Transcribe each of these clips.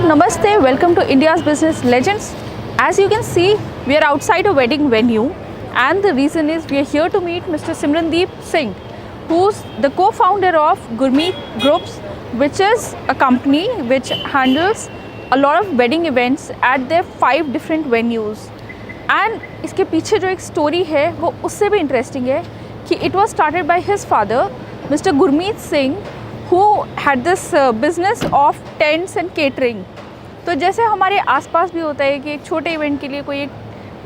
Namaste, welcome to India's Business Legends. As you can see, we are outside a wedding venue, and the reason is we are here to meet Mr. Simrandeep Singh, who's the co-founder of Gurmeet Groups, which is a company which handles a lot of wedding events at their 5 different venues. And इसके पीछे जो एक story है वो उससे भी interesting है कि it was started by his father, Mr. Gurmeet Singh, who had this business of tents and catering. तो जैसे हमारे आसपास भी होता है कि एक छोटे इवेंट के लिए कोई एक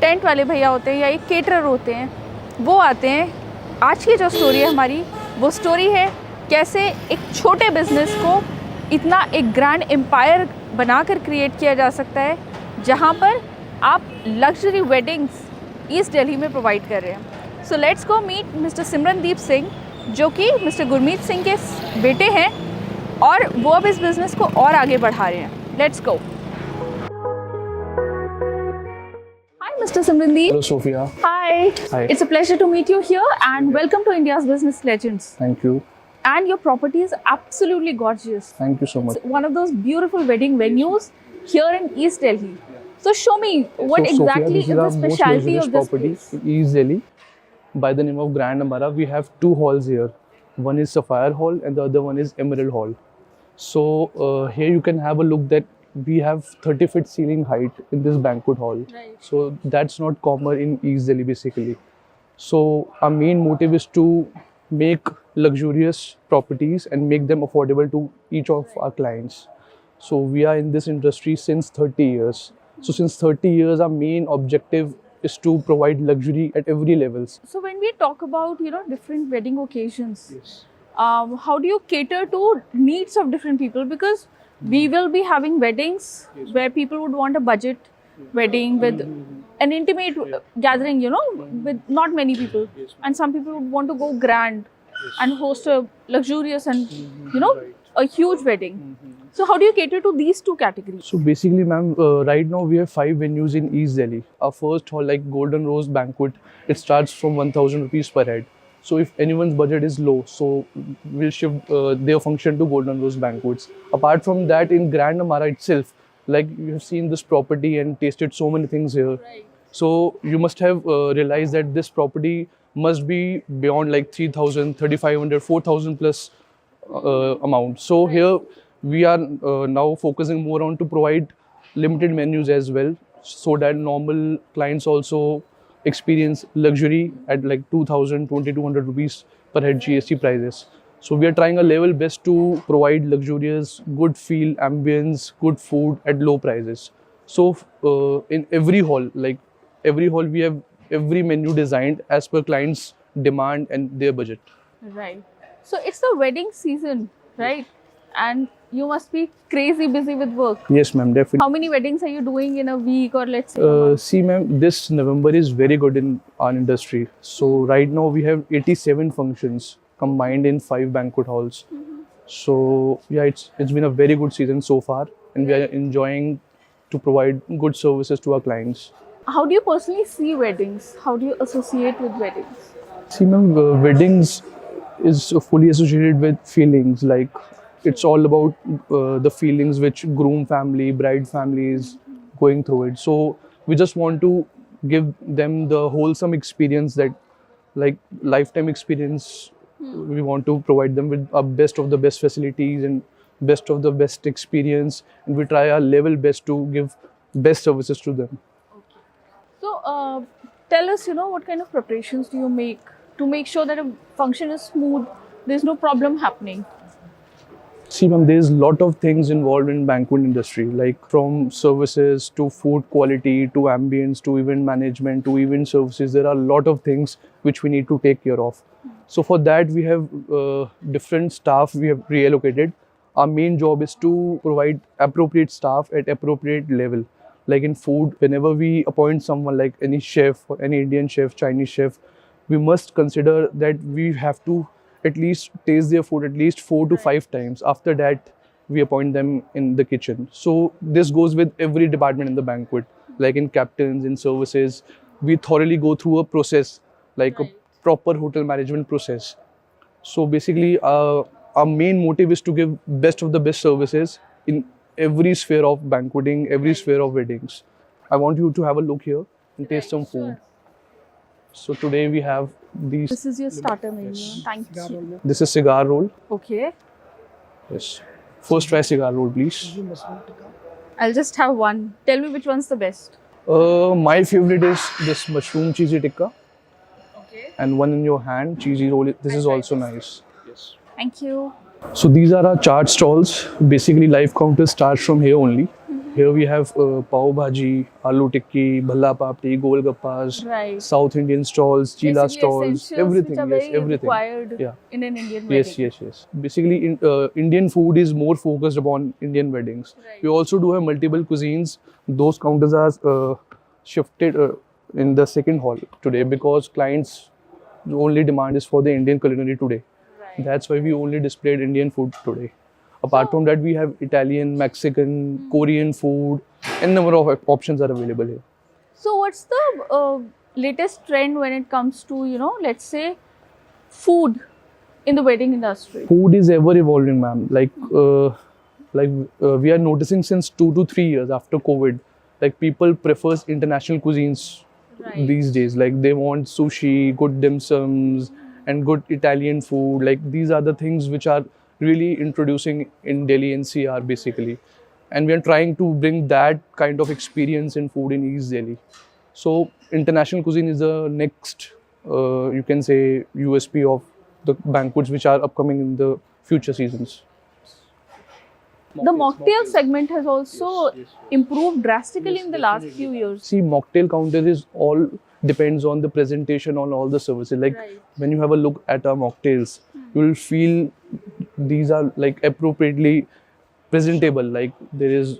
टेंट वाले भैया होते हैं या एक केटरर होते हैं, वो आते हैं. आज की जो स्टोरी है हमारी, वो स्टोरी है कैसे एक छोटे बिजनेस को इतना एक ग्रैंड एम्पायर बनाकर क्रिएट किया जा सकता है, जहाँ पर आप लग्जरी वेडिंग्स ईस्ट दिल्ली में प्रोवाइड कर रहे हैं. So let's go meet mister Simrandeep Singh, जो कि मिस्टर गुरमीत सिंह के बेटे हैं और वो अब इस बिज़नेस को और आगे बढ़ा रहे हैं. Let's go. Hi Mr. Simrandeep. Hello Sophia. Hi. Hi. It's a pleasure to meet you here and welcome to India's Business Legends. Thank you. And your property is absolutely gorgeous. Thank you so much. It's one of those beautiful wedding venues here in East Delhi. So show me what exactly Sophia, is the specialty of this property place. in East Delhi by the name of Grand Amara. We have 2 halls here. One is Sapphire Hall and the other one is Emerald Hall. So here you can have a look that we have 30 feet ceiling height in this banquet hall. Right. So that's not common in East Delhi basically. So our main motive is to make luxurious properties and make them affordable to each of our clients. So we are in this industry since 30 years. So since 30 years, our main objective is to provide luxury at every levels. So when we talk about different wedding occasions, Yes. how do you cater to needs of different people? Because we will be having weddings where people would want a budget wedding with an intimate gathering, with not many people. And some people would want to go grand and host a luxurious and, a huge wedding. So how do you cater to these 2 categories? So basically, ma'am, right now we have 5 venues in East Delhi. Our first hall, like Golden Rose Banquet, it starts from 1,000 rupees per head. So if anyone's budget is low, so we'll shift their function to Golden Rose Banquets. Apart from that, in Grand Amara itself, like you have seen this property and tasted so many things here. Right. So you must have realized that this property must be beyond like 3,000, 3,500, 4,000 plus amount. So here we are now focusing more on to provide limited menus as well, so that normal clients also experience luxury at like 2,000, 2,200 rupees per head GST prices. So we are trying our level best to provide luxurious, good feel, ambience, good food at low prices. So in every hall, we have every menu designed as per client's demand and their budget. Right. So it's the wedding season, right? And you must be crazy busy with work. Yes, ma'am, definitely. How many weddings are you doing in a week, or let's say a month? See, ma'am, this November is very good in our industry. So right now we have 87 functions combined in 5 banquet halls. So yeah, it's been a very good season so far, and we are enjoying to provide good services to our clients. How do you personally see weddings? How do you associate with weddings? See, ma'am, weddings is fully associated with feelings. Like it's all about the feelings which groom family, bride family is going through it. So we just want to give them the wholesome experience, that like lifetime experience. We want to provide them with our best of the best facilities and best of the best experience, and we try our level best to give best services to them. So tell us, what kind of preparations do you make to make sure that a function is smooth, there's no problem happening? See, ma'am, there's a lot of things involved in banquet industry, like from services to food quality to ambience to event management to event services. There are a lot of things which we need to take care of. So for that, we have different staff we have reallocated. Our main job is to provide appropriate staff at appropriate level. Like in food, whenever we appoint someone like any chef or any Indian chef, Chinese chef, we must consider that we have to at least taste their food at least 4 to 5 times. After that, we appoint them in the kitchen. So this goes with every department in the banquet. Like in captains, in services, we thoroughly go through a process, like a proper hotel management process. So basically, our main motive is to give best of the best services in every sphere of banqueting, every sphere of weddings. I want you to have a look here and taste some food. Sure. So today we have these. This is your starter menu. Thank you. This is cigar roll. Okay. Yes. First try cigar roll, please. I'll just have one. Tell me which one's the best. My favorite is this mushroom cheesy tikka, Okay. and one in your hand cheesy roll. This is try also this. nice. Yes. Thank you. So these are our chaat stalls. Basically, live counter starts from here only. Here we have pav bhaji, aloo tikki, bhalla papdi, golgappas, Right. South Indian stalls, chila Basically stalls, essentials everything. which are Yes, very everything. required Yeah. in an Indian Yes, wedding. yes, yes. Basically, Indian food is more focused upon Indian weddings. Right. We also do have multiple cuisines. Those counters are shifted in the second hall today because clients' only demand is for the Indian culinary today. Right. That's why we only displayed Indian food today. Apart from that, we have Italian, Mexican, Korean food, and number of options are available here. So what's the latest trend when it comes to, let's say food in the wedding industry? Food is ever evolving, ma'am. We are noticing since 2 to 3 years after COVID, like people prefers international cuisines Right. these days. Like they want sushi, good dim sums, and good Italian food. Like these are the things which are really introducing in Delhi NCR basically, and we are trying to bring that kind of experience in food in East Delhi. So international cuisine is the next, you can say, USP of the banquets which are upcoming in the future seasons. The mocktail segment has also improved drastically in the last few years. See, mocktail counter is all depends on the presentation, on all the services. Like Right. when you have a look at our mocktails, you will feel these are like appropriately presentable. Like there is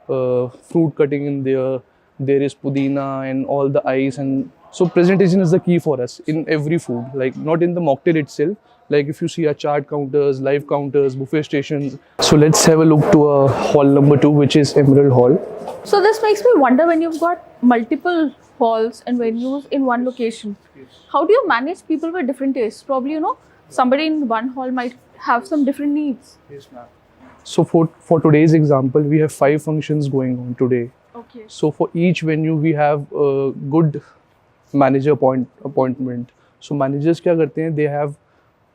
fruit cutting in there is pudina and all the ice, and so presentation is the key for us in every food. Like not in the mocktail itself. Like if you see our chart counters, live counters, buffet stations. So let's have a look to hall number 2, which is Emerald Hall. So this makes me wonder, when you've got multiple halls and venues in one location, how do you manage people with different tastes? Probably, somebody in one hall might have some different needs. So for today's example, we have 5 functions going on today. Okay. So for each venue, we have a good manager appointment. So managers क्या करते हैं? They have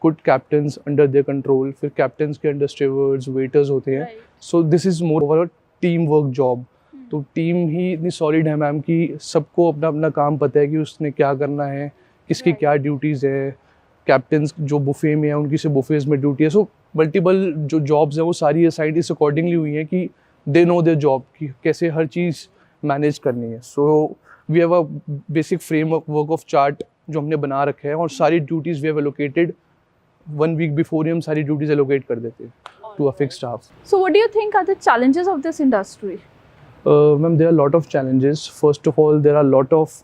good captains under their control. फिर captains के under stewards, waiters होते हैं. Right. So this is more of a teamwork job. तो team ही इतनी solid है मैम कि सबको अपना अपना काम पता है कि उसने क्या करना है, किसकी क्या ड्यूटीज़ है. कैप्टन्स जो बुफे में है उनकी से बुफेज में ड्यूटी है. सो मल्टीपल जो जॉब्स हैं वो सारी असाइड इस अकॉर्डिंगली हुई हैं कि दे नो देयर जॉब कि कैसे हर चीज़ मैनेज करनी है. So we have a basic framework of chart जो हमने बना रखे हैं, और सारी duties we have allocated 1 week before ही हम सारी ड्यूटीज़ एलोकेट कर देते हैं to a fixed staff. So what do you think are the challenges of this industry? Ma'am, there are a lot of challenges. First of all, there are a lot of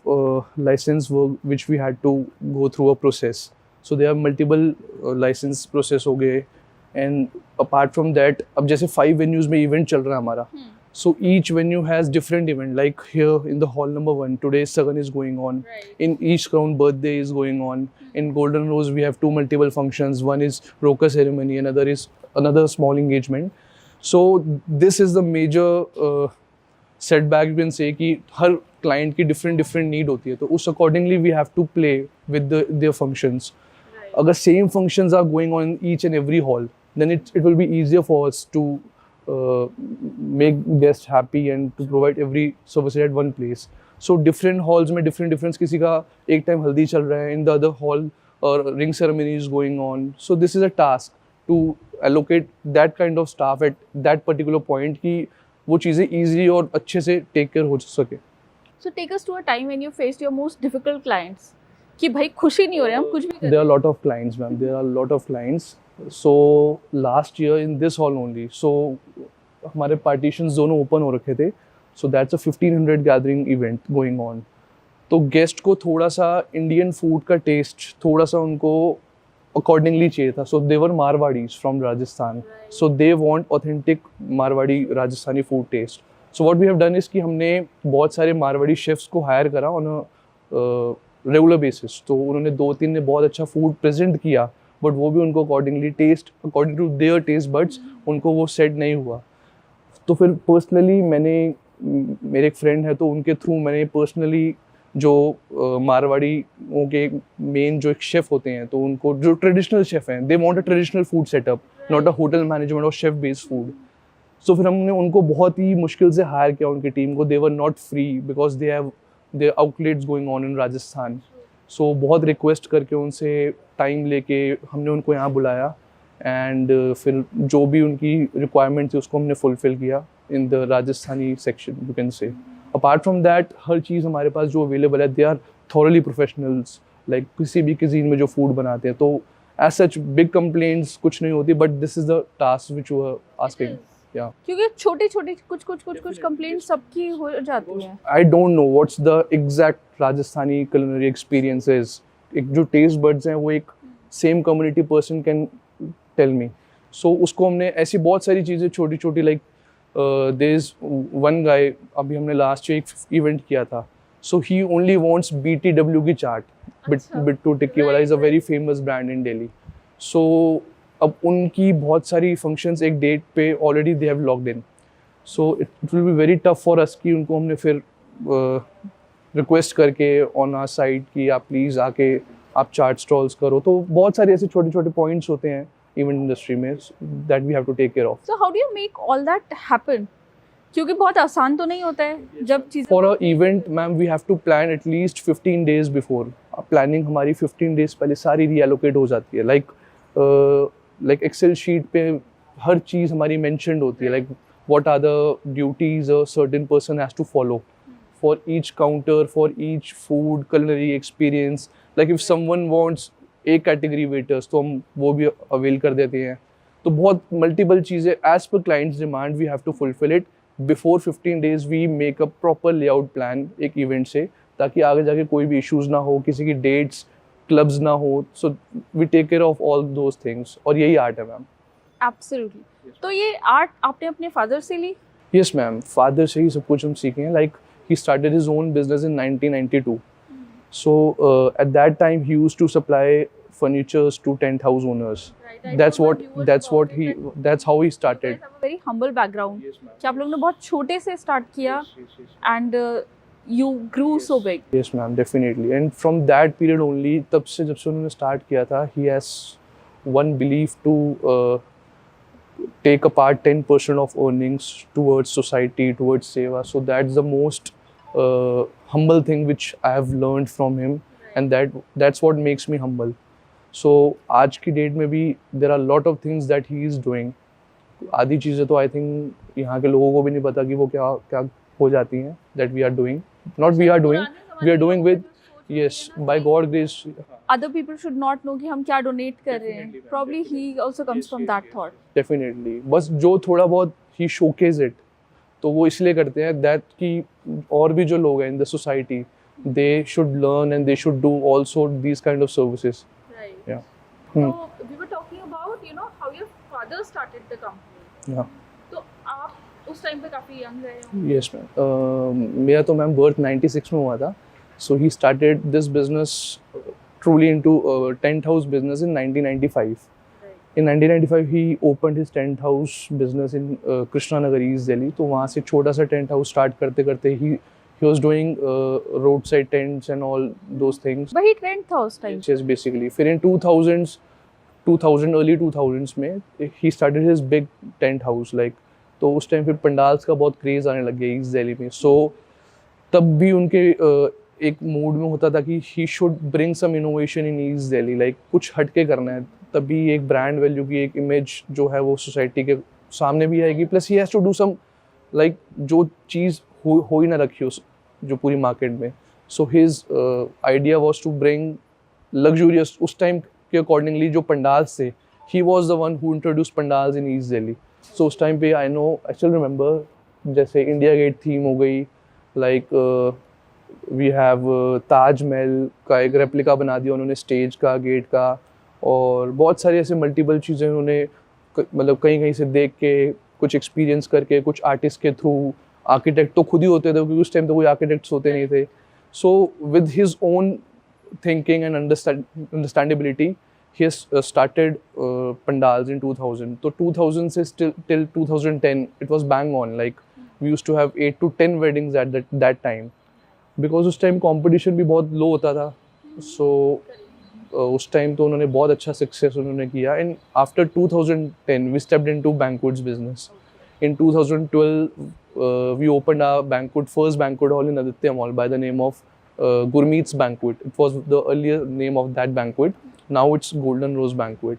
license work which we had to go through a process. So there are multiple license process हो गए, and apart from that, अब जैसे 5 venues में event चल रहा है हमारा. So each venue has different event. Like here in the hall number 1, today Sagan is going on. Right. In each crown birthday is going on. In Golden Rose we have 2 multiple functions. One is roka ceremony, another is another small engagement. So this is the major setback you can say कि हर client की different need होती है, तो उस accordingly we have to play with their functions. Right. अगर same functions are going on in each and every hall, then it will be easier for us to make guests happy and to provide every service at one place. So different halls में different किसी का एक time हल्दी चल रहा है, in the other hall or ring ceremony is going on. So this is a task to allocate that kind of staff at that particular point कि वो चीज़ें easily और अच्छे से take care हो सके. So take us to a time when you faced your most difficult clients. कि भाई खुशी नहीं हो रही, हम कुछ भी कर There are a lot of clients, ma'am. There are a lot of clients. So last year in this hall only, so हमारे partitions दोनों open हो रखे थे. So that's a 1500 gathering event going on. तो guest को थोड़ा सा Indian food का taste थोड़ा सा उनको accordingly चाहिए था. So they were Marwadis from Rajasthan. Right. So they want authentic Marwadi Rajasthani food taste. So what we have done is कि हमने बहुत सारे मारवाड़ी शेफ्स को हायर करा ऑन अ रेगुलर बेसिस. तो उन्होंने 2-3 ने बहुत अच्छा फूड प्रेजेंट किया, बट वो भी उनको accordingly taste according to their taste buds उनको वो सेट नहीं हुआ. तो फिर पर्सनली मेरे एक फ्रेंड है तो उनके थ्रू मैंने पर्सनली जो मारवाड़ी के मेन जो एक शेफ़ होते हैं तो उनको जो ट्रेडिशनल शेफ़ हैं they want a traditional food setup, not a hotel management और शेफ़ बेस्ड फूड. सो फिर हमने उनको बहुत ही मुश्किल से हायर किया उनकी टीम को. They were not free because they have their outlets going on in Rajasthan. So बहुत रिक्वेस्ट करके उनसे टाइम लेके हमने उनको यहाँ बुलाया एंड फिर जो भी उनकी रिक्वायरमेंट थी उसको हमने फुलफिल किया in the Rajasthani section you can say. Apart from that हर चीज़ हमारे पास जो अवेलेबल है they are thoroughly professionals like किसी भी cuisine में जो फूड बनाते हैं. तो एज सच बिग कंप्लेंट्स कुछ नहीं होती but this is the task which you are asking. Yeah. क्योंकि छोटी छोटी कुछ कंप्लेंट सबकी हो जाती है. I don't know what's the exact Rajasthani culinary experiences. एक जो टेस्ट बर्ड्स हैं वो एक same community person can tell me. So उसको हमने ऐसी बहुत सारी चीज़ें छोटी छोटी like there is one guy अभी हमने लास्ट ईयर एक इवेंट किया था. So he only wants BTW की चाट. बिट्टू टिक्की वाला is a very famous brand in Delhi. So अब उनकी बहुत सारी फंक्शंस एक डेट पे already they have logged in. So it will be very tough for us कि उनको हमने फिर रिक्वेस्ट करके ऑन आवर साइट कि आप प्लीज़ आके आप चार्ट स्टॉल्स करो. तो बहुत सारे ऐसे छोटे छोटे पॉइंट्स होते हैं इवेंट इंडस्ट्री में that we have to take care of. So how do you make all that happen? क्योंकि बहुत आसान तो नहीं होता है जब चीज़ें. For a event ma'am we have to plan at least 15 days before. Planning हमारी 15 days पहले सारी रीएलोकेट हो जाती है. लाइक एक्सेल शीट पे हर चीज़ हमारी मेंशन्ड होती है. Like what are the duties a certain person has to follow for each counter for each food culinary experience. Like if someone wants a category waiters तो हम वो भी अवेल कर देते हैं. तो बहुत मल्टीपल चीज़ें as per clients demand we have to fulfil it before 15 days. We make a proper layout plan एक इवेंट से ताकि आगे जाके कोई भी इश्यूज़ ना हो, किसी की डेट्स क्लब्स ना हो. So we take care of all those things और यही आर्ट है मैम. एब्सोल्युटली. तो ये आर्ट आपने अपने फादर से ली? यस मैम, फादर से ही सब कुछ हम सीखे हैं. Like he started his own business in 1992. So at that time he used to supply furnitures to tent house owners. That's how he started. Very humble background. कि आप लोगों ने बहुत छोटे से स्टार्ट किया and you grew so big. Yes ma'am, definitely. And from that period only, तब से जब से उन्होंने स्टार्ट किया था, he has one belief to take apart 10% of earnings towards society, towards seva. So that's the most humble thing which I have learned from him, and that's what makes me humble. So आज की date में भी there are lot of things that he is doing. आधी चीज़ें तो I think यहाँ के लोगों को भी नहीं पता कि वो क्या क्या हो जाती हैं that we are doing. Not we are doing with yes by God grace. Other people should not know कि हम क्या donate कर रहे हैं. Probably he also comes from that thought. Definitely. बस जो थोड़ा बहुत he showcase it. तो वो इसलिए करते हैं that कि और भी जो लोग हैं in the society they should learn and they should do also these kind of services. Right. Yeah. So we were talking about how your father started the company. Yeah. तो आप उस टाइम पे काफी यंग रहे हो. Yes ma'am. मेरा तो ma'am birth 96 में हुआ था. So he started this business truly into tent house business in 1995. Right. In 1995 he opened his tent house business in Krishna Nagar East Delhi. तो वहाँ से छोटा सा tent house start करते करते he was doing roadside tents and all those things. वही trend था उस टाइम. Yes, basically. फिर in 2000 early 2000s में he started his big tent house like. तो उस टाइम फिर पंडाल्स का बहुत क्रेज आने लग गया ईस्ट दिल्ली में. सो तब भी उनके एक मूड में होता था कि he should bring some innovation in east Delhi. Like कुछ हटके करना है. तभी एक ब्रांड वैल्यू की एक इमेज जो है वो सोसाइटी के सामने भी आएगी. Plus he has to do some like जो चीज़ हो ही ना रखी हो जो पूरी मार्केट में. So his idea was to bring luxurious उस टाइम के अकॉर्डिंगली जो पंडाल्स थे. He was the one who introduce pandals in east Delhi. So उस टाइम पे आई स्टिल रिमेंबर जैसे इंडिया गेट थीम हो गई. लाइक वी हैव ताजमहल का एक रेप्लिका बना दिया उन्होंने स्टेज का, गेट का. और बहुत सारी ऐसे मल्टीपल चीज़ें उन्होंने मतलब कहीं से देख के कुछ एक्सपीरियंस करके कुछ आर्टिस्ट के थ्रू. आर्किटेक्ट तो खुद ही होते थे क्योंकि उस टाइम तो कोई आर्किटेक्ट्स होते नहीं थे. So with his own thinking and understandability he has started pandals in 2000. So 2000 से till 2010 it was bang on. Like we used to have 8 to 10 weddings at that time. Because उस time competition भी बहुत लो होता था. So उस time तो उन्होंने बहुत अच्छा सक्सेस उन्होंने किया. And after 2010 we stepped into banquets business. In 2012 we opened our first banquet hall in Aditya Mall by the name of Gurmeet's Banquet. It was the earlier name of that banquet. Now it's Golden Rose Banquet.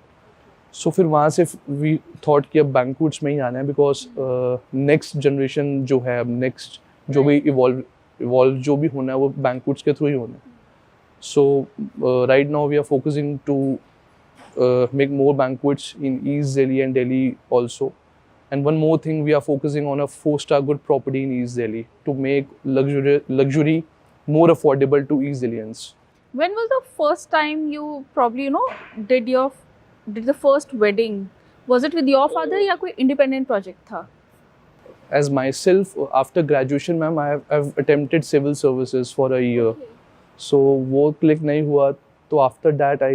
So फिर वहाँ से we thought कि अब banquets में ही आना है, because next generation जो है, अब next जो भी evolve जो भी होना है वो banquets के through ही होना है. So right now we are focusing to make more banquets in East Delhi and Delhi also. And one more thing, we are focusing on a 4-star good property in East Delhi to make luxury more affordable to East Delhians. When was the first time you probably did the first wedding? Was it with your father या कोई independent project था? As myself, after graduation, ma'am, I've attempted civil services for a year. So वो click नहीं हुआ, तो after that I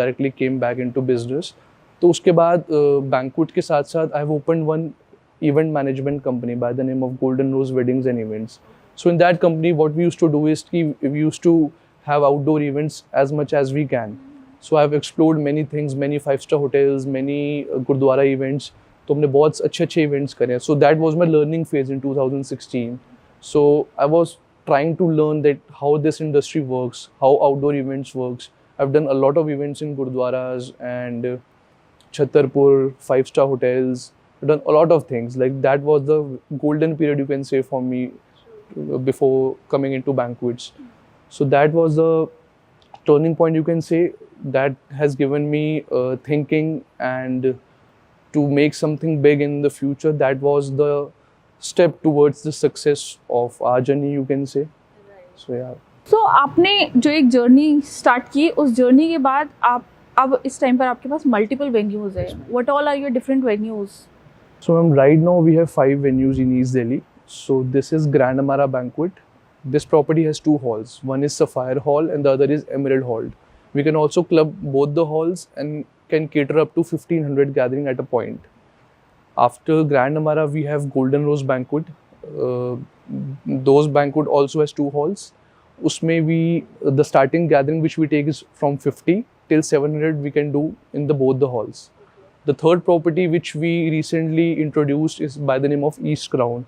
directly came back into business. तो उसके बाद बैंक्वेट के साथ साथ I have opened one event management company by the name of Golden Rose Weddings and Events. So in that company what we used to do is कि we used to have outdoor events as much as we can. So I have explored many things, many 5-star hotels, many gurdwara events. तो हमने बहुत अच्छे events करे हैं. So that was my learning phase in 2016. So I was trying to learn that how this industry works, how outdoor events works. I've done a lot of events in gurudwaras and Chhatarpur, 5-star hotels. I've done a lot of things. Like that was the golden period, you can say, for me before coming into banquets. So that was the turning point, you can say, that has given me thinking and to make something big in the future. That was the step towards the success of our journey, you can say. Right. So yeah. So आपने जो एक journey start की, उस journey के बाद आप अब इस टाइम पर आपके पास मल्टीपल वेन्यूज है. What all are your different venues? So right now we have 5 venues in East Delhi. So this is Grand Amara Banquet. This property has 2 halls. One is Sapphire Hall and the other is Emerald Hall. We can also club both the halls and can cater up to 1500 gathering at a point. After Grand Amara, we have Golden Rose Banquet. Those banquet also has 2 halls. Usme the starting gathering which we take is from 50 till 700 we can do in both the halls. The third property which we recently introduced is by the name of East Crown.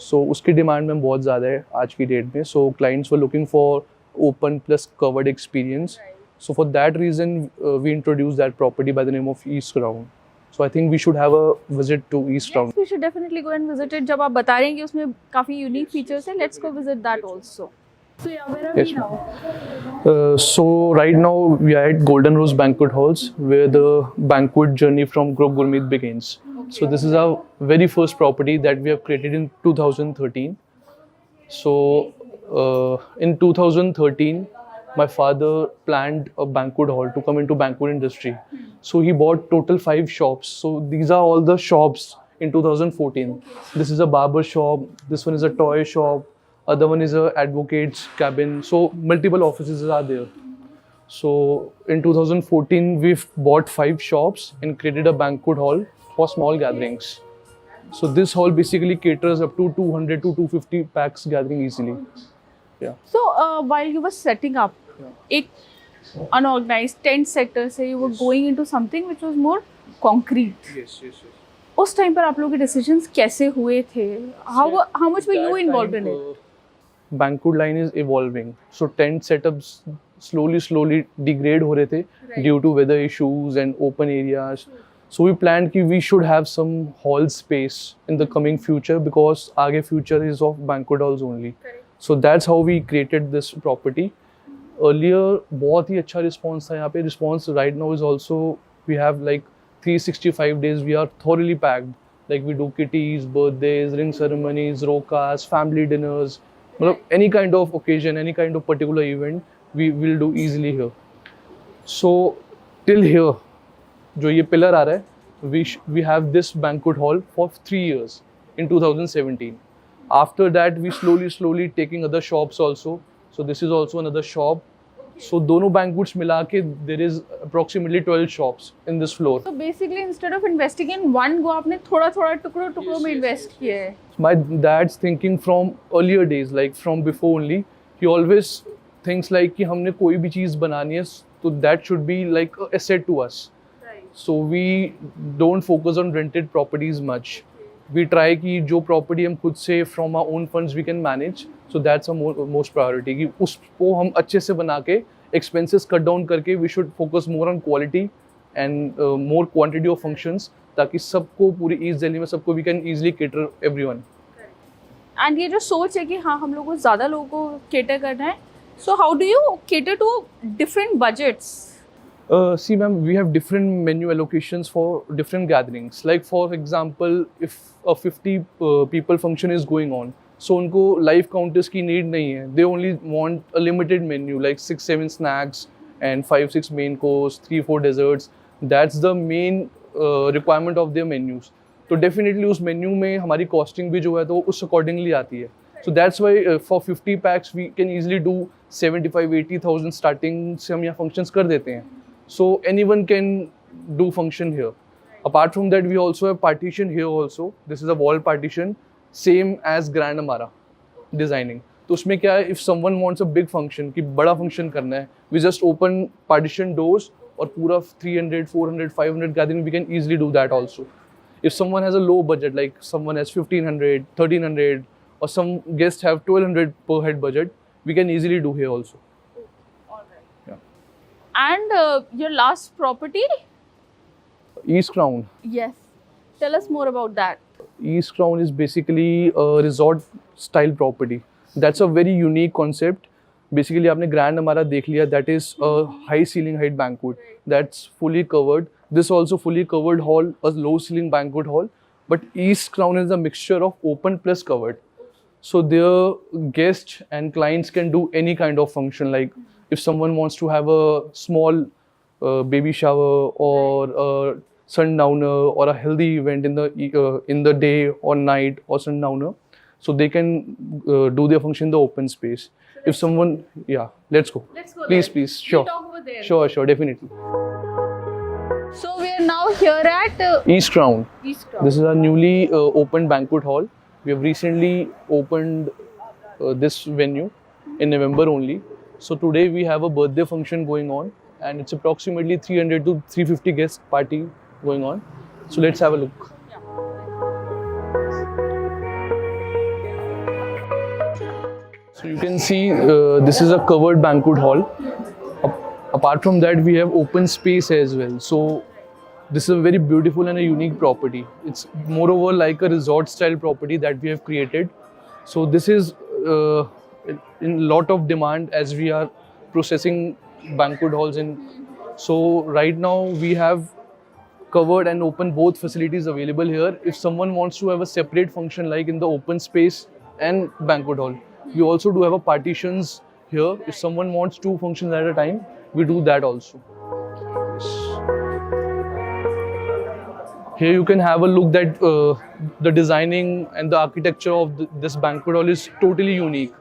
So uski demand में बहुत ज़्यादा है आज की date में. So clients were looking for open plus covered experience. So for that reason we introduced that property by the name of East Crown. So I think we should have a visit to East Crown. Yes, we should definitely go and visit it. जब आप बता रहे हैं कि उसमें काफ़ी unique features हैं, let's go visit that also. So yeah, where are we now? So right now we are at Golden Rose Banquet Halls, where the banquet journey from Group Gurmeet begins. Okay. So this is our very first property that we have created in 2013. So in 2013, my father planned a banquet hall to come into banquet industry. So he bought total 5 shops. So these are all the shops in 2014. This is a barber shop. This one is a toy shop. Other one is a advocate's cabin. So multiple offices are there. So in 2014, we've bought 5 shops and created a banquet hall for small gatherings. So this hall basically caters up to 200 to 250 packs gathering easily. Yeah. So while you were setting up, एक unorganized tent sector से you were going into something which was more concrete. Yes. उस time पर आप लोगों के decisions कैसे हुए थे? How much were you involved in it? Banquet line is evolving. So tent setups slowly degrade हो रहे थे due to weather issues and open areas. So we planned कि we should have some hall space in the coming future, because आगे future is of banquet halls only. Correct. So that's how we created this property. Earlier बहुत ही अच्छा response था यहाँ पे. Response right now is also, we have like 365 days we are thoroughly packed. Like we do kitties, birthdays, ring ceremonies, rokas, family dinners. Any kind of occasion, any kind of particular event, we will do easily here. So till here, जो ये pillar आ रहा है, we have this banquet hall for 3 years in 2017. After that, we slowly taking other shops also. So this is also another shop. So दोनों banquets मिला के there is approximately 12 shops in this floor. So basically instead of investing in one go, आपने थोड़ा-थोड़ा टुकड़ों-टुकड़ों में invest किया है. My dad's thinking from earlier days, like from before only. He always thinks like कि हमने कोई भी चीज़ बनानी है, so that should be like an asset to us. So we don't focus on rented properties much. We try कि जो property हम खुद से from our own funds we can manage. So that's our most priority. कि उसको हम अच्छे से बना के expenses cut down करके we should focus more on quality and more quantity of functions ताकि सबको पूरी East Delhi में सबको we can easily cater everyone. And ये जो सोच है कि हाँ हम लोगों को ज़्यादा लोगों को cater करना है. So how do you cater to different budgets? See ma'am, we have different menu allocations for different gatherings. Like for example, if a 50 people function is going on, so उनको live counters की need नहीं है. They only want a limited menu like 6-7 snacks and 5-6 main course, 3-4 desserts. That's the main requirement of their menus. तो definitely उस menu में हमारी costing भी जो है तो उस accordingly आती है. So that's why for 50 packs we can easily do 75-80,000 starting से हम यहाँ functions कर देते हैं. So anyone can do function here. Apart from that, we also have partition here also. This is a wall partition, same as grand हमारा designing. तो उसमें क्या है, if someone wants a big function, कि बड़ा function करना है, we just open partition doors और पूरा 300, 400, 500 gathering, we can easily do that also. If someone has a low budget, like someone has 1500, 1300, or some guests have 1200 per head budget, we can easily do here also. And your last property? East Crown. Yes. Tell us more about that. East Crown is basically a resort style property. That's a very unique concept. Basically आपने grand हमारा देख लिया, that is a high ceiling height banquet. That's fully covered. This also fully covered hall, a low ceiling banquet hall. But East Crown is a mixture of open plus covered. So their guests and clients can do any kind of function, like if someone wants to have a small baby shower or a sundowner or a healthy event in the day or night or sundowner, so they can do their function in the open space. So if someone, yeah, let's go. Let's go. Please, there. please, sure. We'll talk over there. Sure, definitely. So we are now here at East Crown. East Crown. This is a newly opened banquet hall. We have recently opened this venue in November only. So today we have a birthday function going on, and it's approximately 300 to 350 guest party going on. So let's have a look. So you can see this is a covered banquet hall. Apart from that, we have open space as well. So this is a very beautiful and a unique property. It's moreover like a resort style property that we have created. So this is in lot of demand as we are processing banquet halls in. So right now we have covered and open both facilities available here. If someone wants to have a separate function like in the open space and banquet hall, we also do have a partitions here. If someone wants 2 functions at a time, we do that also. Here you can have a look that the designing and the architecture of this banquet hall is totally unique.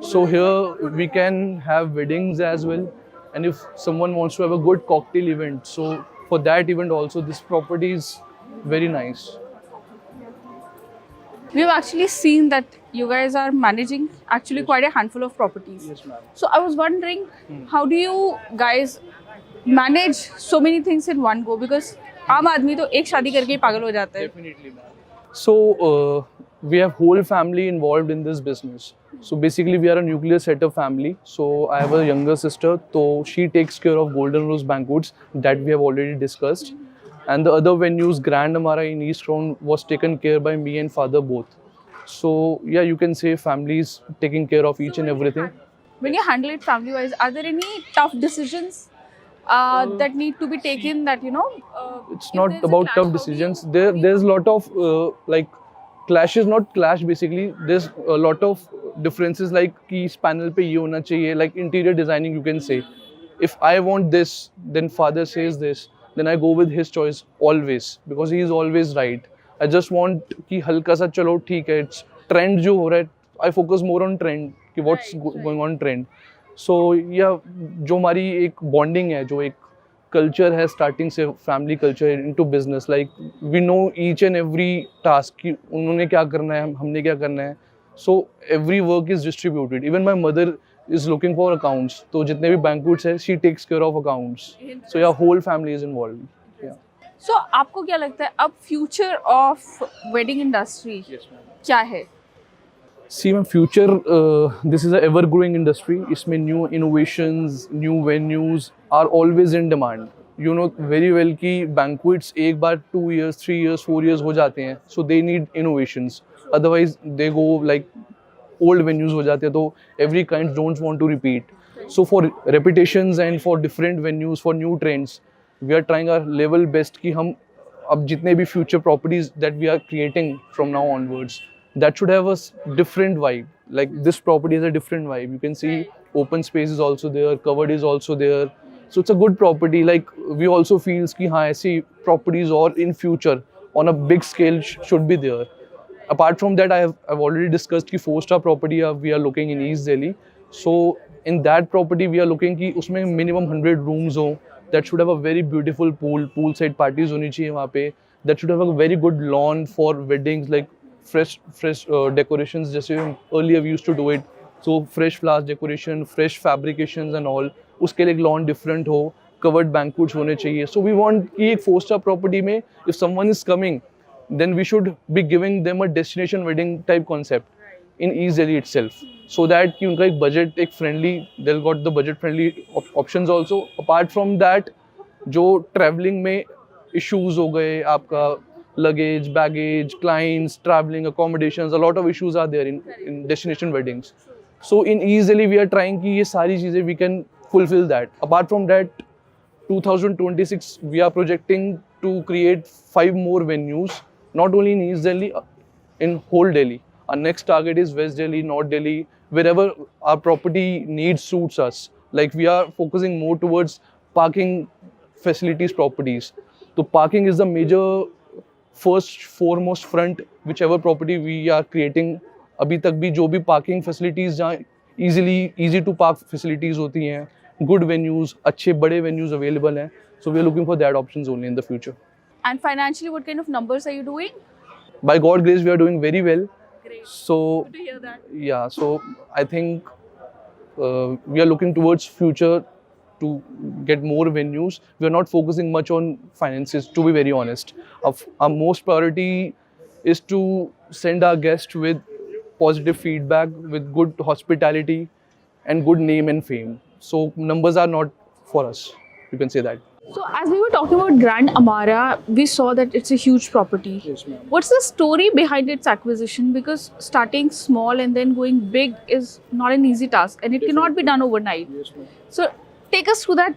So here we can have weddings as well, and if someone wants to have a good cocktail event, so for that event also this property is very nice. We've actually seen that you guys are managing actually quite a handful of properties. Yes, ma'am. So I was wondering, how do you guys manage so many things in one go? Because आम आदमी तो एक शादी करके ही पागल हो जाता है. Definitely, ma'am. So we have whole family involved in this business. So basically we are a nuclear setup family. So I have a younger sister, so she takes care of Golden Rose banquets that we have already discussed. And the other venues, Grand Amara in East Crown, was taken care by me and father both. So yeah, you can say families taking care of each and everything. When you handle it family-wise, are there any tough decisions that need to be taken that, It's not about tough decisions. There's a lot of like clashes, not clash basically. There's a lot of differences like कि इस panel पे ये होना चाहिए, like interior designing you can say. If I want this, then father says this, then I go with his choice always because he is always right. I just want कि हल्का सा चलो ठीक है, it's trend जो हो रहा है, I focus more on trend कि what's going on trend. सो या जो हमारी एक बॉन्डिंग है, जो एक कल्चर है स्टार्टिंग से family culture into business, like we know each and every task कि उन्होंने क्या करना है, हमने क्या करना है. So every work is distributed. Even my mother is looking for accounts, तो जितने भी बैंक्वेट्स है she takes care of accounts. So yeah whole family is involve. सो आपको क्या लगता है अब फ्यूचर ऑफ वेडिंग इंडस्ट्री क्या है? See, my future, this is a ever growing industry. इसमें new innovations, new venues are always in demand. You know very well कि banquets एक बार 2 years, 3 years, 4 years हो जाते हैं. So they need innovations. Otherwise they go like old venues हो जाते हैं, तो every kind don't want to repeat. So for repetitions and for different venues, for new trends, we are trying our level best कि हम अब जितने भी future properties that we are creating from now onwards, that should have a different vibe. Like this property has a different vibe. You can see open space is also there, covered is also there. So it's a good property. Like we also feels कि हाँ ऐसी properties or in future on a big scale should be there. Apart from that, I've already discussed कि 4-star property we are looking in East Delhi. So in that property we are looking कि उसमें minimum 100 rooms हो. That should have a very beautiful poolside parties होनी चाहिए वहाँ पे. That should have a very good lawn for weddings, like fresh decorations जैसे earlier we used to do it. So fresh flowers decoration, fresh fabrications and all. उसके लिए एक lawn different हो, covered banquets होने चाहिए. So we want कि एक 4-star property में if someone is coming, then we should be giving them a destination wedding type concept in East Delhi itself, so that कि उनका एक budget एक friendly, they'll got the budget friendly options also. Apart from that, जो traveling में issues हो गए, आपका luggage, baggage, clients, traveling, accommodations, a lot of issues are there in destination weddings. So in easily we are trying कि ये सारी चीज़ें we can fulfill that. Apart from that, 2026 we are projecting to create 5 more venues, not only in East Delhi, in whole Delhi. Our next target is West Delhi, North Delhi, wherever our property needs suits us. Like we are focusing more towards parking facilities properties. So parking is the major first foremost front whichever property we are creating. अभी तक भी जो भी parking facilities जहाँ easy to park facilities होती हैं, good venues, अच्छे बड़े venues available हैं. So we are looking for that options only in the future. And financially, what kind of numbers are you doing? By God grace, we are doing very well. Great. So Good to hear that. yeah, so I think we are looking towards future to get more venues. We are not focusing much on finances, to be very honest. Our most priority is to send our guests with positive feedback, with good hospitality and good name and fame. So numbers are not for us, you can say that. So as we were talking about Grand Amara, we saw that it's a huge property. Yes, ma'am. What's the story behind its acquisition? Because starting small and then going big is not an easy task, and it cannot be done overnight. Yes, ma'am. So take us through that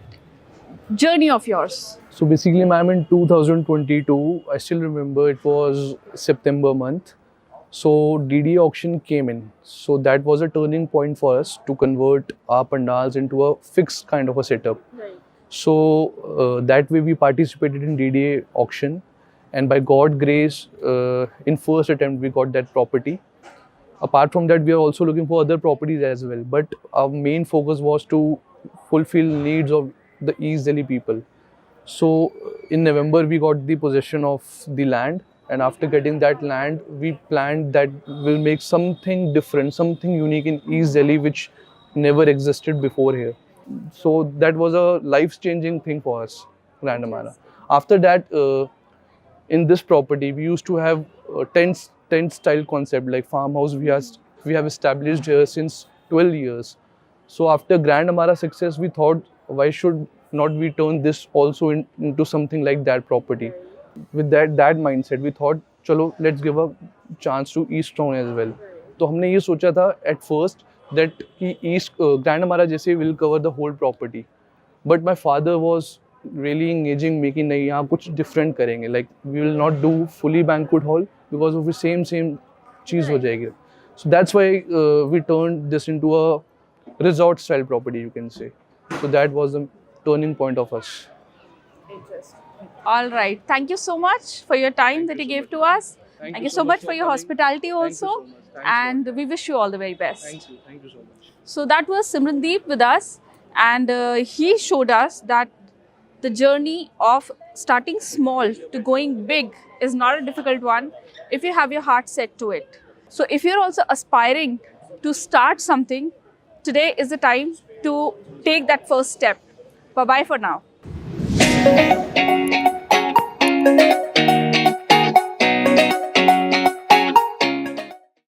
journey of yours. So basically, ma'am, in 2022, I still remember it was September month. So DD auction came in. So that was a turning point for us to convert our pandals into a fixed kind of a setup. Right. So that way we participated in DDA auction, and by God grace, in first attempt we got that property. Apart from that, we are also looking for other properties as well. But our main focus was to fulfill needs of the East Delhi people. So in November we got the possession of the land, and after getting that land, we planned that we'll make something different, something unique in East Delhi which never existed before here. So that was a life-changing thing for us, Grand Amara. After that, in this property, we used to have tent style concept, like farmhouse. We have established here since 12 years. So after Grand Amara success, we thought, why should not we turn this also into something like that property? With that mindset, we thought, chalo, let's give a chance to East Town as well. तो हमने ये सोचा था at first that कि East Grand Amara जैसे will cover the whole property. But my father was really engaging me कि नहीं, यहाँ कुछ different करेंगे. Like we will not do fully banquet hall because of the same चीज़ हो जाएगी. So that's why we turned this into a resort style property, you can say. So that was the turning point of us. Interesting. All right. Thank you so much for your time that you gave to us. Thank you so much for your hospitality also. Thank you so much. And we wish you all the very best. Thank you so much. So that was Simrandeep with us, and he showed us that the journey of starting small to going big is not a difficult one if you have your heart set to it. So if you're also aspiring to start something, today is the time to take that first step. Bye bye for now.